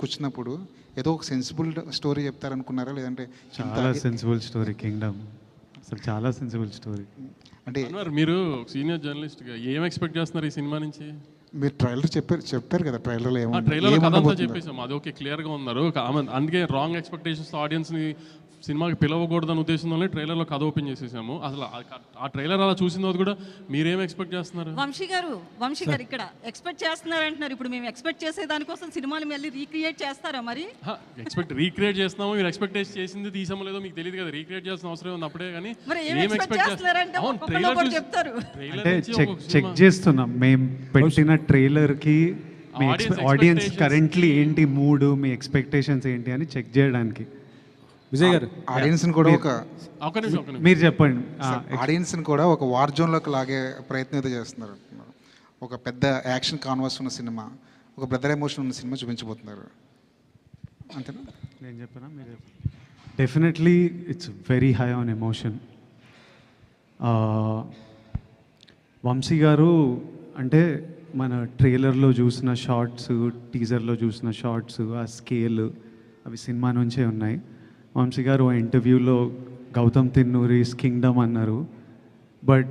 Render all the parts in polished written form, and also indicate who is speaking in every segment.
Speaker 1: కూర్చున్నప్పుడు ఏదో ఒక సెన్సిబుల్ స్టోరీ చెప్తారనుకున్నారా? లేదంటే
Speaker 2: చాలా సెన్సిబుల్ స్టోరీ కింగ్డమ్. అసలు చాలా సెన్సిబుల్ స్టోరీ.
Speaker 1: అంటే
Speaker 3: మీరు సీనియర్ జర్నలిస్ట్గా ఏం ఎక్స్పెక్ట్ చేస్తున్నారు ఈ సినిమా నుంచి?
Speaker 1: మీరు ట్రైలర్ చెప్పారు కదా, ట్రైలర్లో
Speaker 3: ట్రైలర్ కథ అంతా చెప్పేసాం, అది ఓకే, క్లియర్గా ఉన్నారు. అందుకే రాంగ్ ఎక్స్పెక్టేషన్స్ ఆడియన్స్ని సినిమాకి పిలవకూడదని ఉద్దేశంలోనే ట్రైలర్లో కథ ఓపెన్ చేసేసాము. అసలు ఆ ట్రైలర్ అలా చూసిన తర్వాత కూడా మీరేం ఎక్స్పెక్ట్ చేస్తున్నారు?
Speaker 4: వంశీ గారు ఇక్కడ ఎక్స్పెక్ట్ చేస్తున్నారు అంటున్నారు. ఇప్పుడు మేము ఎక్స్పెక్ట్ చేసే దానికోసం సినిమాలు మళ్ళీ రీక్రియేట్ చేస్తారా? మరి
Speaker 3: రీక్రియేట్ చేస్తున్నాము, మీరు ఎక్స్పెక్ట్ చేసింది తీసామో లేదో మీకు తెలియదు కదా, రీక్రియేట్ చేసిన అవసరం ఉంది అప్పుడే. కానీ
Speaker 4: ఏం ఎక్స్పెక్ట్ చేస్తున్నారంటే చెప్తారు.
Speaker 2: అంటే చెక్ చేస్తున్నాం మేము పెట్టిన ట్రైలర్కి ఆడియన్స్ కరెంట్లీ ఏంటి మూడ్, మీ ఎక్స్పెక్టేషన్స్ ఏంటి అని చెక్ చేయడానికి.
Speaker 5: విజయ్ గారు,
Speaker 1: ఆడియన్స్ని కూడా
Speaker 2: మీరు చెప్పండి.
Speaker 1: ఆడియన్స్ని కూడా ఒక వార్ జోన్లోకి లాగే ప్రయత్నం అయితే చేస్తున్నారు. ఒక పెద్ద యాక్షన్ కాన్వాస్ ఉన్న సినిమా, ఒక బ్రదర్ ఎమోషన్ ఉన్న సినిమా చూపించబోతున్నారు, అంతేనా?
Speaker 2: నేను చెప్పనా, మీరు చెప్పండి. Definitely it's very high on emotion. Vamsi garu అంటే మన ట్రైలర్లో చూసిన షార్ట్స్, టీజర్లో చూసిన షార్ట్స్, ఆ స్కేల్ అవి సినిమా నుంచే ఉన్నాయి. వంశీ గారు ఆ ఇంటర్వ్యూలో గౌతమ్ తిన్నూరిస్ కింగ్డమ్ అన్నారు. But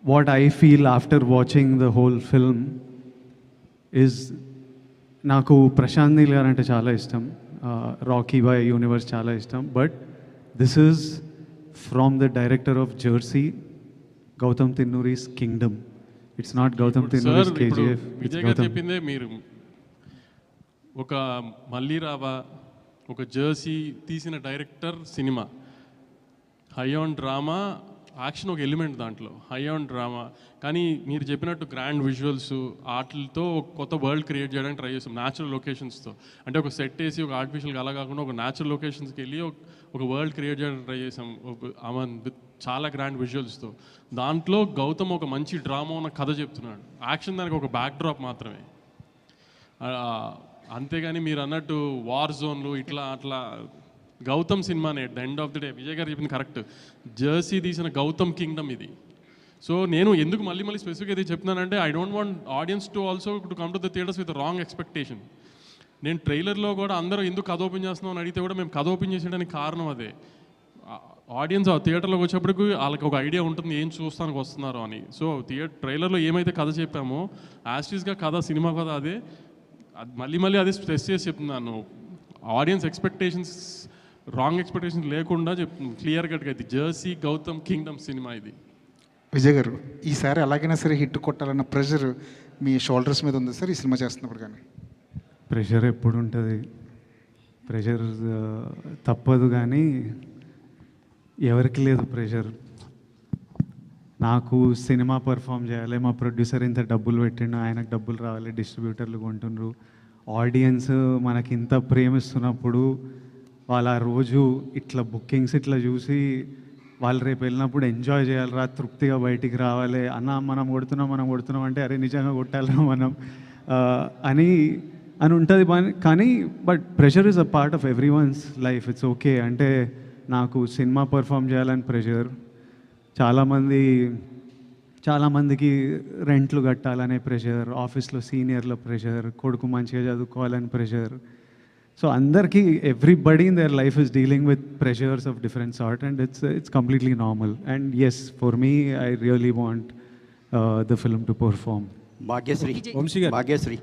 Speaker 2: what I feel after watching the whole film is, నాకు ప్రశాంత్ నీల్ గారు అంటే చాలా ఇష్టం, రాకీ బాయ్ యూనివర్స్ చాలా ఇష్టం. But this is from the director of Jersey, Gautam Tinnanuri's Kingdom. It's not Gautam Tinnanuri's KGF.
Speaker 3: Vijay garu చెప్పిందే మీరు ఒక మళ్ళీ రావా, ఒక జెర్సీ తీసిన director cinema, high on drama, action ఒక ఎలిమెంట్ దాంట్లో, హై ఆన్ డ్రామా. కానీ మీరు చెప్పినట్టు గ్రాండ్ విజువల్స్ ఆటలతో ఒక కొత్త వరల్డ్ క్రియేట్ చేయడానికి ట్రై చేస్తాం, న్యాచురల్ లొకేషన్స్తో. అంటే ఒక సెట్ వేసి ఒక ఆర్టిఫిషియల్గా అలా కాకుండా ఒక న్యాచురల్ లొకేషన్స్కి వెళ్ళి ఒక వరల్డ్ క్రియేట్ చేయడానికి ట్రై చేసాం, విత్ చాలా గ్రాండ్ విజువల్స్తో. దాంట్లో గౌతమ్ ఒక మంచి డ్రామా ఉన్న కథ చెప్తున్నాడు, యాక్షన్ దానికి ఒక బ్యాక్ డ్రాప్ మాత్రమే. అంతేగాని మీరు అన్నట్టు వార్ జోన్లు ఇట్లా అట్లా గౌతమ్ సినిమానే at the end of the day. Vijay గారు చెప్పింది కరెక్ట్, జెర్సీ తీసిన గౌతమ్ కింగ్డమ్ ఇది. సో నేను ఎందుకు మళ్ళీ స్పెసిఫిక్గా ఇది చెప్తున్నానంటే, I don't want audience to also to come to the theatres with wrong expectation. నేను ట్రైలర్లో కూడా అందరూ ఎందుకు కథ ఓపెన్ చేస్తున్నాం అని అడిగితే కూడా మేము కథ ఓపెన్ చేసేయడానికి కారణం అదే. ఆడియన్స్ ఆ థియేటర్లోకి వచ్చేప్పటికి వాళ్ళకి ఒక ఐడియా ఉంటుంది ఏం చూస్తానికి వస్తున్నారు అని. సో ట్రైలర్లో ఏమైతే కథ చెప్పామో యాస్టీస్గా కథ, సినిమా కథ అదే. మళ్ళీ అదే స్ట్రెస్ చేసి చెప్తున్నాను, ఆడియన్స్ ఎక్స్పెక్టేషన్స్, రాంగ్ ఎక్స్పెక్టేషన్స్ లేకుండా క్లియర్ కట్గా ఇది జెర్సీ గౌతమ్ కింగ్డమ్ సినిమా ఇది.
Speaker 1: విజయ్ గారు, ఈసారి ఎలాగైనా సరే హిట్ కొట్టాలన్న ప్రెషర్ మీ షోల్డర్స్ మీద ఉంది సార్ ఈ సినిమా చేస్తున్నప్పుడు? కానీ
Speaker 2: ప్రెషర్ ఎప్పుడు ఉంటుంది, ప్రెషర్ తప్పదు, కానీ ఎవరికి లేదు ప్రెషర్. నాకు సినిమా పర్ఫామ్ చేయాలి, మా ప్రొడ్యూసర్ ఇంత డబ్బులు పెట్టిండు, ఆయనకు డబ్బులు రావాలి, డిస్ట్రిబ్యూటర్లు కొంటున్నారు, ఆడియన్స్ మనకి ఇంత ప్రేమిస్తున్నప్పుడు వాళ్ళ రోజు ఇట్లా బుకింగ్స్ ఇట్లా చూసి వాళ్ళు రేపు వెళ్ళినప్పుడు ఎంజాయ్ చేయాలిరా, తృప్తిగా బయటికి రావాలి అన్న, మనం కొడుతున్నాం అంటే అరే నిజంగా కొట్టాలిరా మనం అని ఉంటుంది. కానీ but pressure is a part of every one's life. It's okay. అంటే నాకు సినిమా పర్ఫామ్ చేయాలని ప్రెషర్, చాలామందికి రెంట్లు కట్టాలనే ప్రెషర్, ఆఫీస్లో సీనియర్ల ప్రెషర్, కొడుకు మంచిగా చదువుకోవాలని ప్రెషర్. సో అందరికీ, everybody in their life is dealing with pressures of different sort, and it's completely normal. And yes, for me I really want the film to perform.
Speaker 5: Bhagyashree, Vamsi garu, Bhagyashree.